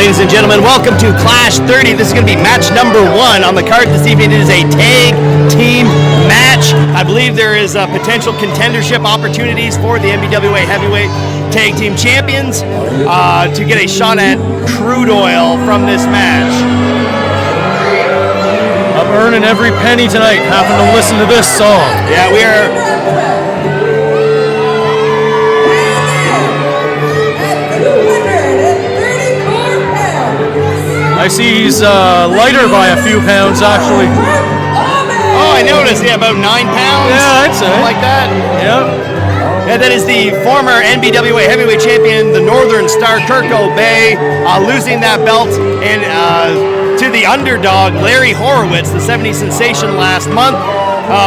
ladies and gentlemen. Welcome to Clash 30. This is going to be match number 1 on the card this evening. It is a tag team match. I believe there is potential contendership opportunities for the NBWA Heavyweight Tag Team Champions to get a shot at crude oil from this match. I'm earning every penny tonight having to listen to this song. Yeah, we are... I see he's lighter by a few pounds, actually. Oh, I noticed. Yeah, about 9 pounds. Yeah, I'd say. Something like that. Yeah. And that is the former NBWA Heavyweight Champion, the Northern Star, Kirk Aubé, losing that belt and to the underdog, Larry Horowitz, the 70s sensation last month,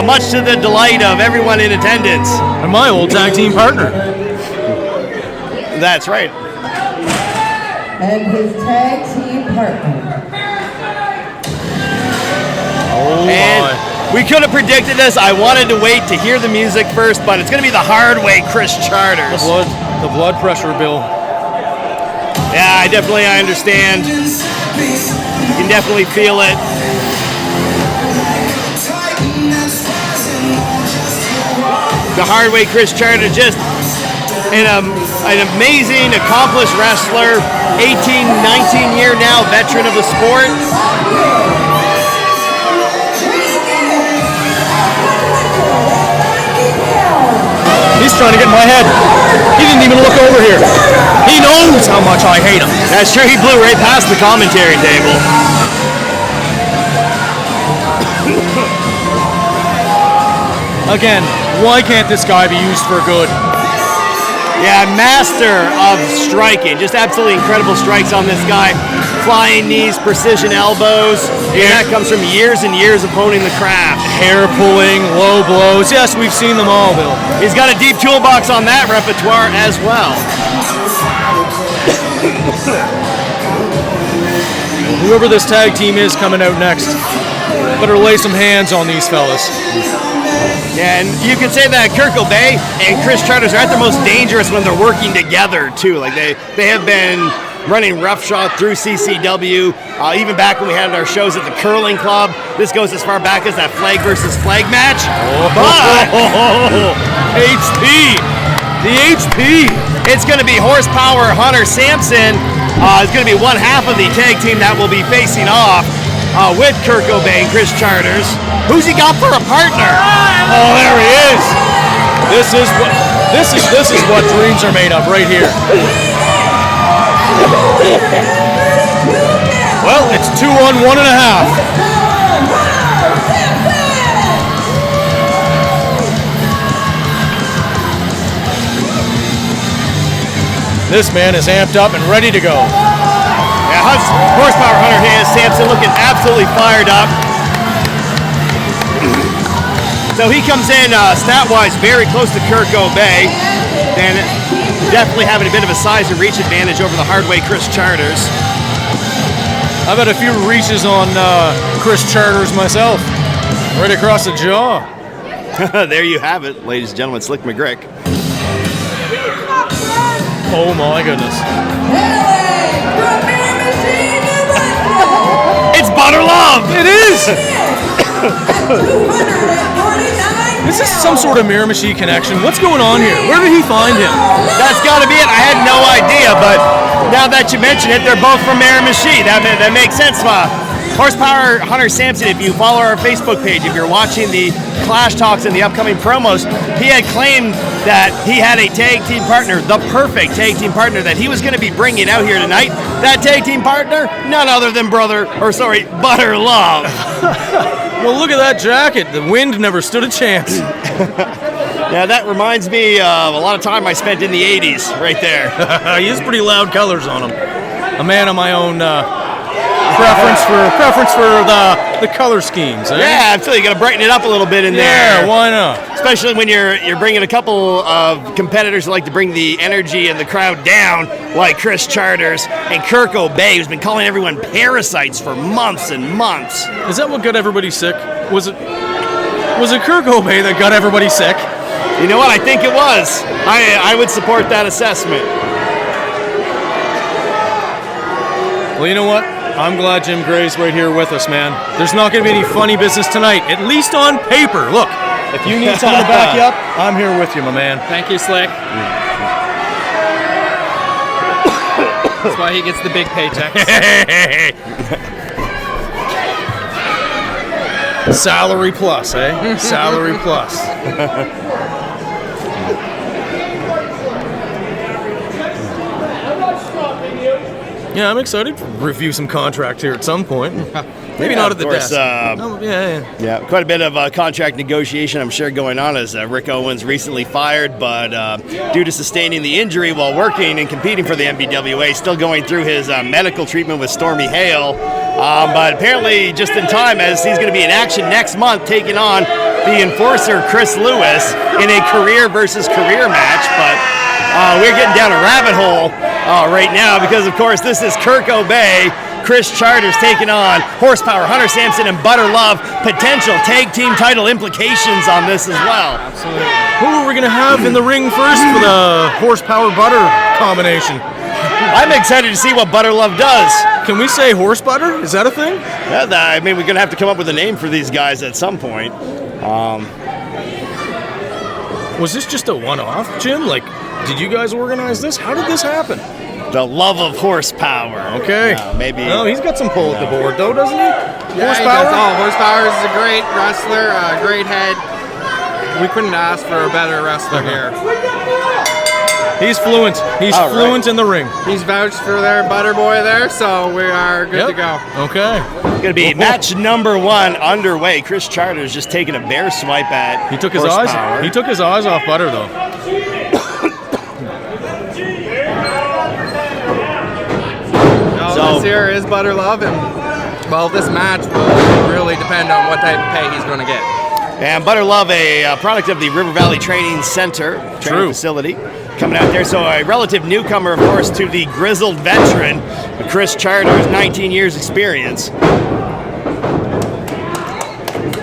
much to the delight of everyone in attendance. And my old tag team partner. That's right. And his tag team partner. Oh and my. We could have predicted this. I wanted to wait to hear the music first, but it's going to be the hard way, Kris Charters. The blood pressure, Bill. Yeah, I understand. You can definitely feel it. The hard way, Kris Charters, just an amazing, accomplished wrestler, 18, 19-year now veteran of the sport. He's trying to get in my head. He didn't even look over here. He knows how much I hate him. That's true. He blew right past the commentary table. Again, why can't this guy be used for good? Yeah, master of striking. Just absolutely incredible strikes on this guy. Flying knees, precision elbows. And that comes from years and years of honing the craft. Hair pulling, low blows. Yes, we've seen them all, Bill. He's got a deep toolbox on that repertoire as well. Whoever this tag team is coming out next, better lay some hands on these fellas. Yeah, and you can say that Kirk Aubé and Kris Charters are at their most dangerous when they're working together too. Like they have been running roughshod through CCW, even back when we had our shows at the Curling Club. This goes as far back as that flag versus flag match. HP! The HP! It's going to be Horsepower Hunter Sampson. It's going to be one half of the tag team that will be facing off with Kirk Aubé and Kris Charters. Who's he got for a partner? Oh, there he is. This is what dreams are made of right here. Well, it's 2 on 1.5. This man is amped up and ready to go. Yeah, Horsepower Hunter Sampson looking absolutely fired up. So he comes in stat-wise very close to Kirk Aubé, and definitely having a bit of a size and reach advantage over the hardway Kris Charters. I've had a few reaches on Kris Charters myself, right across the jaw. There you have it, ladies and gentlemen, Slick McGrick. Oh my goodness. It's Butter Love! It is! Is this some sort of mirror machine connection? What's going on here? Where did he find him? That's got to be it. I had no idea, but now that you mention it, they're both from Mirror Machine. That makes sense. Horsepower Hunter Sampson, if you follow our Facebook page, if you're watching the Clash Talks and the upcoming promos, he had claimed that he had a tag team partner, the perfect tag team partner that he was going to be bringing out here tonight. That tag team partner, none other than Butter Love. Well, look at that jacket. The wind never stood a chance. Yeah, that reminds me of a lot of time I spent in the 80s right there. He has pretty loud colors on him. A man of my own preference for the color schemes. Eh? Yeah, absolutely. You got to brighten it up a little bit in there. Yeah, why not? Especially when you're bringing a couple of competitors who like to bring the energy and the crowd down, like Kris Charters and Kirk Aubé, who's been calling everyone parasites for months and months. Is that what got everybody sick? Was it Kirk Aubé that got everybody sick? You know what? I think it was. I would support that assessment. Well, you know what? I'm glad Jim Gray's right here with us, man. There's not going to be any funny business tonight, at least on paper. Look, if you need someone to back you up, I'm here with you, my man. Thank you, Slick. That's why he gets the big paychecks. Salary plus, eh? Salary plus. Yeah, I'm excited to review some contract here at some point. Maybe not at the desk. Yeah, quite a bit of contract negotiation, I'm sure, going on as Rick Owens recently fired, but due to sustaining the injury while working and competing for the MBWA, still going through his medical treatment with Stormy Hale. But apparently just in time, as he's going to be in action next month taking on the enforcer Chris Lewis in a career versus career match. But we're getting down a rabbit hole right now because, of course, this is Kirk Aubé Kris Charters taking on Horsepower Hunter Sampson and Butter Love. Potential tag team title implications on this as well. Absolutely. Who are we going to have in the ring first for the Horsepower Butter combination? I'm excited to see what Butter Love does. Can we say horse butter? Is that a thing? Yeah, I mean, we're going to have to come up with a name for these guys at some point. Was this just a one-off, Jim? Like, did you guys organize this? How did this happen? The love of horsepower. Okay. Maybe. No, he's got some pull at the board, though, doesn't he? Yeah, Horsepower? He does. Horsepower is a great wrestler, great head. We couldn't ask for a better wrestler here. He's fluent. He's fluent in the ring. He's vouched for their butter boy there, so we are good to go. Okay. Going to be match number 1 underway. Kris Charters just taking a bear swipe at He took his Horsepower. eyes. He took his eyes off Butter, though. This here is Butter Love, and well, this match will really depend on what type of pay he's going to get. And Butter Love, a product of the River Valley Training Center, training facility, coming out there. So a relative newcomer, of course, to the grizzled veteran, Kris Charters, 19 years experience.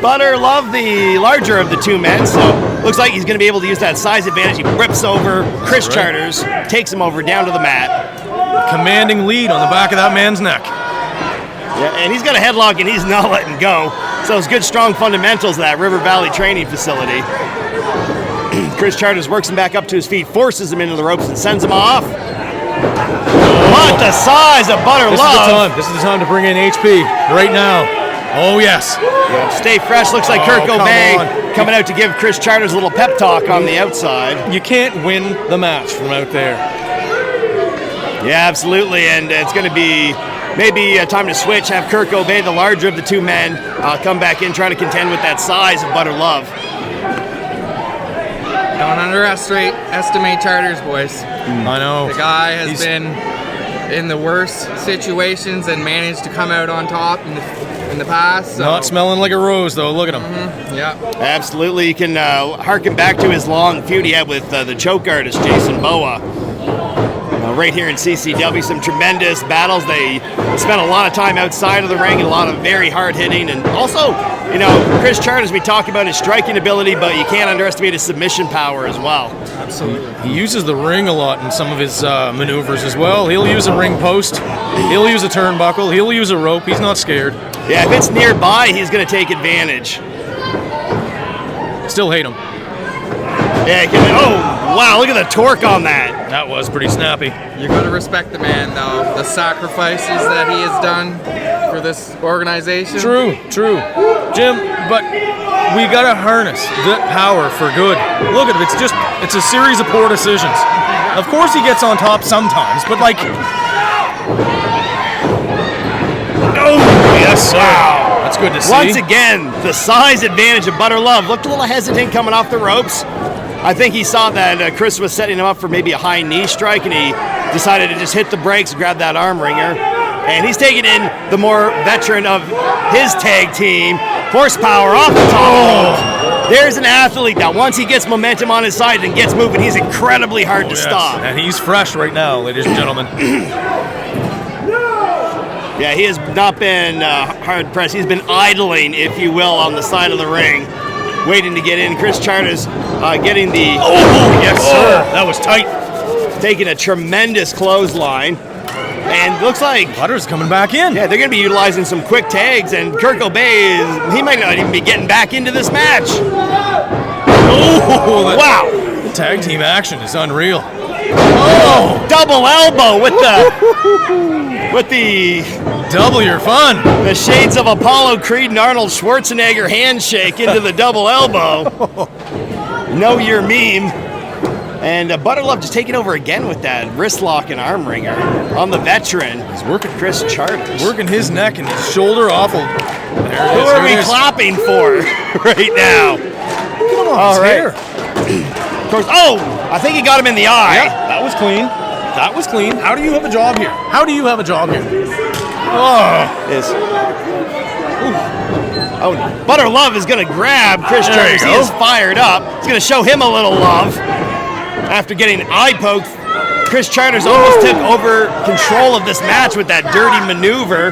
Butter Love, the larger of the two men, so looks like he's going to be able to use that size advantage. He rips over Kris Charters, takes him over down to the mat. Commanding lead on the back of that man's neck. Yeah, and he's got a headlock and he's not letting go. So it's good, strong fundamentals of that River Valley training facility. Kris Charters works him back up to his feet, forces him into the ropes, and sends him off. What the size of Butter Love! This is the time to bring in HP right now. Oh yes. Yeah, stay fresh. Looks like Kirk Aubé coming out to give Kris Charters a little pep talk on the outside. You can't win the match from out there. Yeah, absolutely, and it's going to be maybe time to switch, have Kirk Aubé, the larger of the two men, come back in, try to contend with that size of Butter Love. Don't underestimate Charters, boys. I know. The guy has been in the worst situations and managed to come out on top in the past. So. Not smelling like a rose, though. Look at him. Yeah. Absolutely. You can harken back to his long feud he had with the choke artist, Jason Boa. Right here in CCW, some tremendous battles. They spent a lot of time outside of the ring and a lot of very hard hitting. And also, you know, Kris Charters, we talk about his striking ability, but you can't underestimate his submission power as well. Absolutely. He uses the ring a lot in some of his maneuvers as well. He'll use a ring post. He'll use a turnbuckle. He'll use a rope. He's not scared. Yeah, if it's nearby, he's going to take advantage. Still hate him. Yeah, oh, wow, look at the torque on that. That was pretty snappy. You got to respect the man, though. The sacrifices that he has done for this organization. True. Jim, but we got to harness that power for good. Look at it. It's a series of poor decisions. Of course he gets on top sometimes, but like... Oh, yes, sir. Wow. That's good to see. Once again, the size advantage of Butter Love. Looked a little hesitant coming off the ropes. I think he saw that Kris was setting him up for maybe a high knee strike, and he decided to just hit the brakes, grab that arm wringer. And he's taking in the more veteran of his tag team, Horsepower, off the top. There's an athlete that once he gets momentum on his side and gets moving, he's incredibly hard to stop. And he's fresh right now, ladies and gentlemen. Yeah, he has not been hard pressed. He's been idling, if you will, on the side of the ring, waiting to get in. Kris Charters getting the... Oh, yes, sir. That was tight. Taking a tremendous clothesline. And looks like Butter's coming back in. they're going to be utilizing some quick tags, and Kirk Aubé he might not even be getting back into this match. Oh, Wow. The tag team action is unreal. Oh, double elbow with the Double your fun. the shades of Apollo Creed and Arnold Schwarzenegger handshake into the double elbow. Know your meme. And Butter Love just taking over again with that wrist lock and arm wringer on the veteran. He's working Kris Charters. Working his neck and his shoulder awful. There it is. Who are Here we it is. clapping for right now? Come on, All his right. hair. Of course. Oh, I think he got him in the eye. Yep, that was clean. That was clean. How do you have a job here? How do you have a job here? Oh, Oh, Butter Love is going to grab Kris There Charters. you He go. is fired up. He's going to show him a little love. After getting eye poked, Kris Charters almost took over control of this match with that dirty maneuver.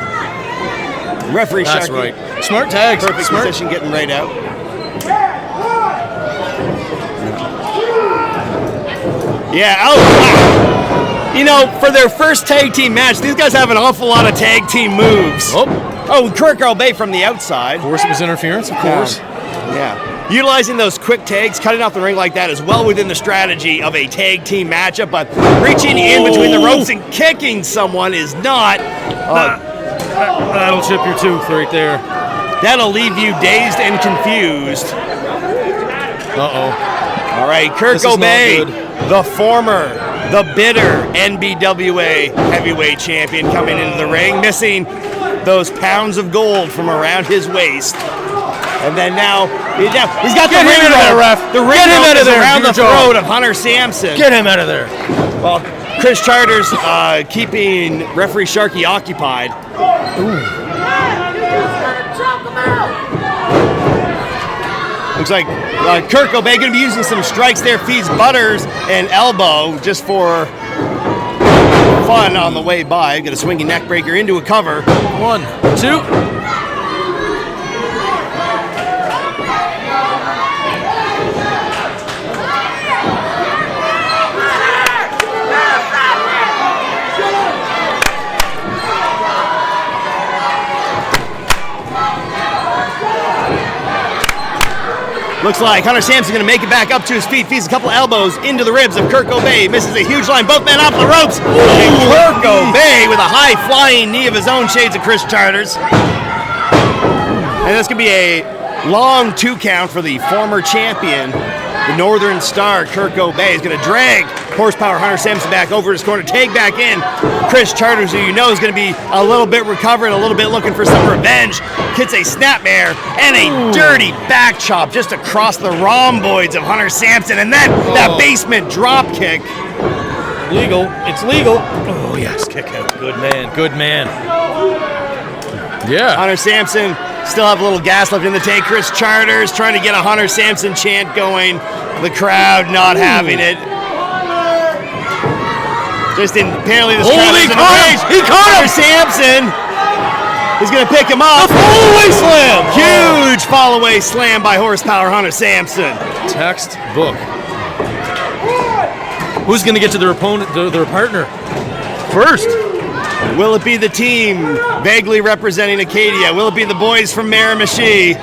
Referee that's Sharky. right. Smart tags. Perfect Smart. position, getting right out. Yeah, oh, wow. You know, for their first tag team match, these guys have an awful lot of tag team moves. Oh, Kirk Aubé from the outside. Of course, it was interference. Of course. Yeah. Utilizing those quick tags, cutting off the ring like that is well within the strategy of a tag team matchup, but reaching in between the ropes and kicking someone is not. That'll chip your tooth right there. That'll leave you dazed and confused. Uh-oh. All right, Kirk This is not Aubé, good. the former, the bitter NBWA heavyweight champion, coming into the ring, missing those pounds of gold from around his waist. And then now he's got the Get him ring out of there, rope. ref. The ring Get him rope out of is there. around Do the your job. throat of Hunter Sampson. Get him out of there. Well, Kris Charters keeping referee Sharky occupied. Looks like Kirk Aubé going to be using some strikes there, feeds Butters and elbow just for fun on the way by. Get a swinging neck breaker into a cover. 1, 2. Looks like Hunter Sampson going to make it back up to his feet, feeds a couple elbows into the ribs of Kirk Aubé, misses a huge line, both men off the ropes. And Kirk Aubé with a high flying knee of his own, shades of Kris Charters. And this could be a long 2 count for the former champion, the Northern Star. Kirk Aubé is going to drag Horsepower Hunter Sampson back over his corner, tag back in. Kris Charters, who you know is going to be a little bit recovered, a little bit looking for some revenge, hits a snapmare and a dirty back chop just across the rhomboids of Hunter Sampson, and then that basement drop kick. Legal. It's legal. Oh, yes. Kick out. Good man. Good man. Yeah. Hunter Sampson still have a little gas left in the tank. Kris Charters trying to get a Hunter Sampson chant going. The crowd not having it. Just in, apparently this crowd is in a rage. He caught Hunter Sampson is going to pick him up. Fall-away slam. Huge fall-away slam by Horsepower Hunter Sampson. Textbook. Who's going to get to their opponent, their partner first? Will it be the team vaguely representing Acadia? Will it be the boys from Miramichi?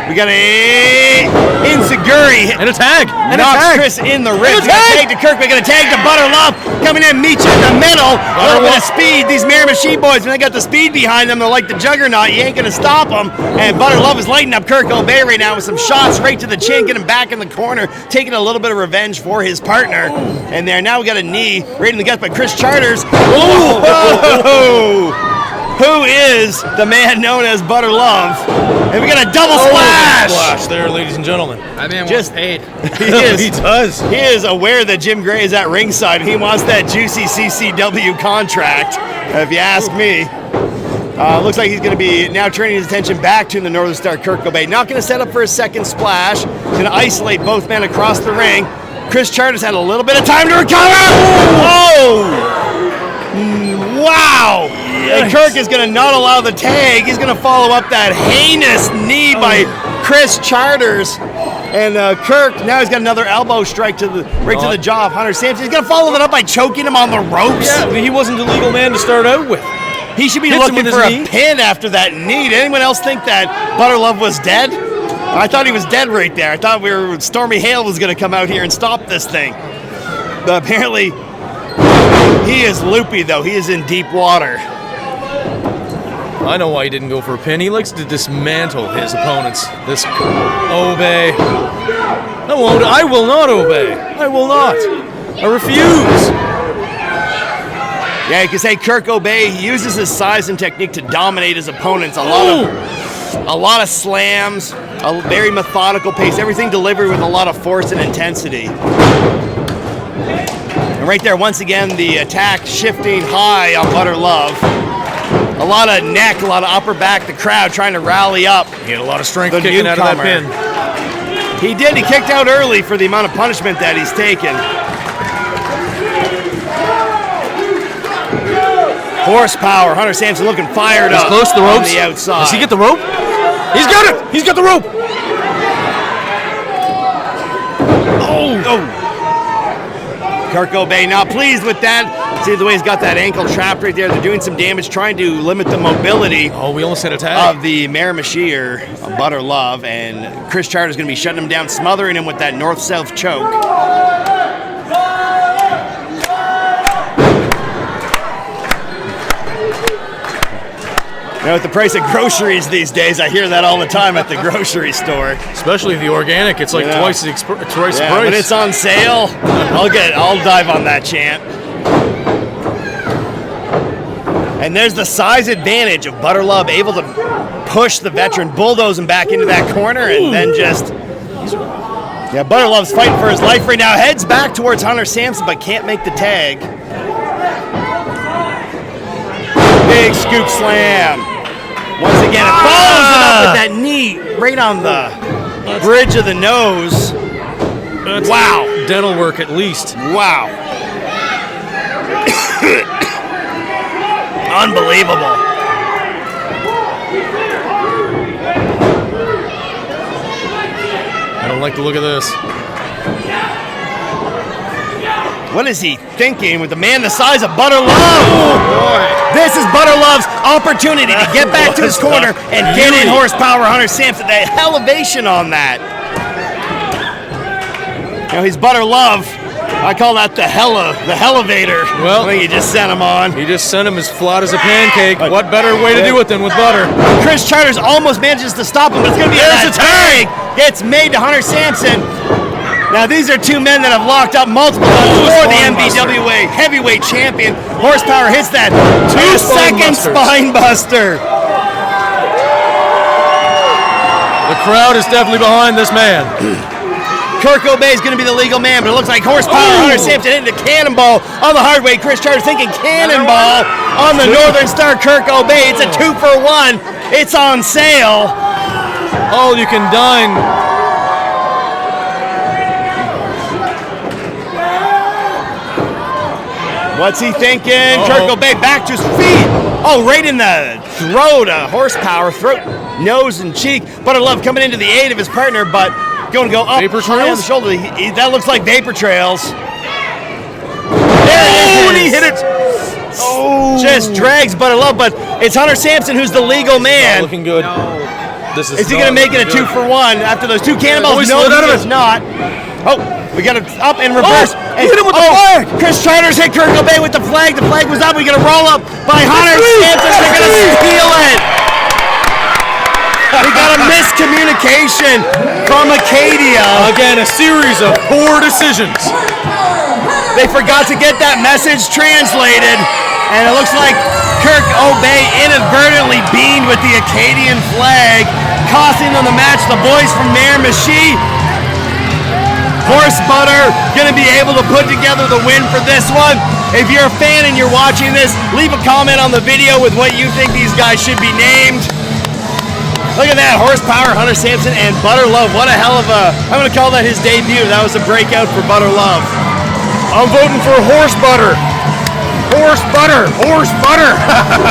We got a Insiguri And a tag. And a knocks tag. Chris in the ribs. And a We got a tag. tag to Kirk. We got a tag to Butter Love. Coming in, meet you in the middle. A little bit of speed. These Miramichi boys, when they got the speed behind them, they're like the juggernaut. You ain't going to stop them. And Butter Love is lighting up Kirk Aubé right now with some shots right to the chin, getting him back in the corner, taking a little bit of revenge for his partner. And there, now we got a knee right in the gut by Kris Charters. Whoa! Who is the man known as Butter Love? And we got a double splash! Splash there, ladies and gentlemen. That man Just- wants paid. He is. He does. He is aware that Jim Gray is at ringside. He wants that juicy CCW contract, if you ask me. Looks like he's going to be now turning his attention back to the Northern Star Kirk Aubé. Not going to set up for a second splash. Going to isolate both men across the ring. Kris Charters had a little bit of time to recover. Oh! Wow! And Kirk is going to not allow the tag. He's going to follow up that heinous knee by Kris Charters. And Kirk, now he's got another elbow strike to the jaw of Hunter Sampson. He's going to follow that up by choking him on the ropes. Yeah, he wasn't the legal man to start out with. He should be Hits him looking with for his a knee. pin after that knee. Did anyone else think that Butter Love was dead? I thought he was dead right there. I thought Stormy Hale was going to come out here and stop this thing. But apparently, he is loopy, though. He is in deep water. I know why he didn't go for a pin. He likes to dismantle his opponents. This Aubé. No, I will not obey. I will not. I refuse. Yeah, you can say Kirk Aubé, he uses his size and technique to dominate his opponents. A lot of slams, a very methodical pace, everything delivered with a lot of force and intensity. And right there, once again, the attack shifting high on Butter Love. A lot of neck, a lot of upper back, the crowd trying to rally up. He had a lot of strength The kicking out of that newcomer. pin. He did, he kicked out early for the amount of punishment that he's taken. Horsepower, Hunter Sampson looking fired He's up close to the ropes. on the outside. Does he get the rope? He's got it! He's got the rope! Oh! Kirk Aubé not pleased with that. See the way he's got that ankle trapped right there. They're doing some damage, trying to limit the mobility Oh, we almost hit a tag. of the Miramichi or Butter Love, and Kris Charters going to be shutting him down, smothering him with that north-south choke. You know, with the price of groceries these days, I hear that all the time at the grocery store. Especially the organic, it's like Yeah. twice the price. Yeah, when it's on sale, I'll dive on that chant. And there's the size advantage of Butter Love, able to push the veteran, bulldoze him back into that corner, and then just... Yeah, Butter Love's fighting for his life right now. Heads back towards Hunter Sampson, but can't make the tag. Big scoop slam. Once again, it follows it up with that knee right on the bridge of the nose. That's Wow. dental work at least. Wow. Unbelievable. I don't like the look of this. What is he thinking with a man the size of Butter Love? This is Butter Love's opportunity to get back to his corner and get in horsepower. Hunter Sampson, that elevation on that. You know, he's Butter Love. I call that the elevator. Well, I think you just sent him on. He just sent him as flat as a pancake. What better way to do it than with butter? Kris Charters almost manages to stop him, but it's going to be There's a a tag. Gets made to Hunter Sampson. Now these are two men that have locked up multiple times for the MBWA heavyweight champion. Horsepower hits that 2 second spine buster. The crowd is definitely behind this man. Kirk Aubé is going to be the legal man, but it looks like horsepower. Hunter Sampson hitting the cannonball on the hard way. Kris Charters thinking cannonball on the Northern Star Kirk Aubé. It's a 2-for-1. It's on sale. All you can dine. What's he thinking? Kirk Aubé back to his feet. Oh, right in the throat. Horsepower, throat, nose, and cheek. Butter Love coming into the aid of his partner, but going to go up Vapor high on the trails? shoulder. That looks like vapor trails. Oh, and he hit it. Oh, just drags Butter Love, but it's Hunter Sampson who's the legal Not man. looking good. This Is he going to make it a 2-for-1 after those two cannonballs? he No, slid out of he it. is not. Oh, we got it up and reverse. He hit him with the flag. Kris Charters hit Kirk Aubé with the flag. The flag was up. We got a roll up by Hunter Sampson. They're going to steal it. We got a miscommunication from Acadia. Again, a series of poor decisions. They forgot to get that message translated, and it looks like Kirk Aubé inadvertently beamed with the Acadian flag, costing them the match. The boys from Miramichi, Horse Butter, going to be able to put together the win for this one. If you're a fan and you're watching this, leave a comment on the video with what you think these guys should be named. Look at that, Horsepower, Hunter Sampson, and Butter Love. What a hell of a, I'm going to call that his debut. That was a breakout for Butter Love. I'm voting for Horse Butter. Horse Butter. Horse Butter.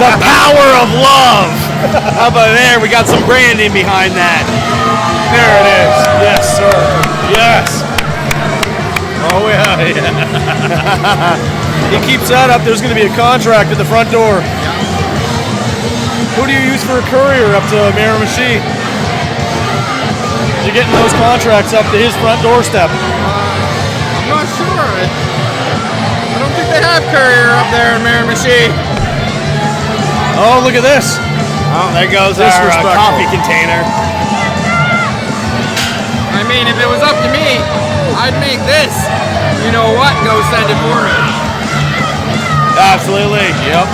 The power of love. How about there? We got some branding behind that. There it is. Yes, sir. Yes. Oh, yeah. He keeps that up. There's going to be a contract at the front door. Who do you use for a courier up to Miramichi? You're getting those contracts up to his front doorstep. I'm not sure. I don't think they have courier up there in Miramichi. Oh, look at this. Oh, there goes our Disrespectful. coffee container. I mean, if it was up to me, I'd make this. You know what? Go send it for me. Absolutely. Yep.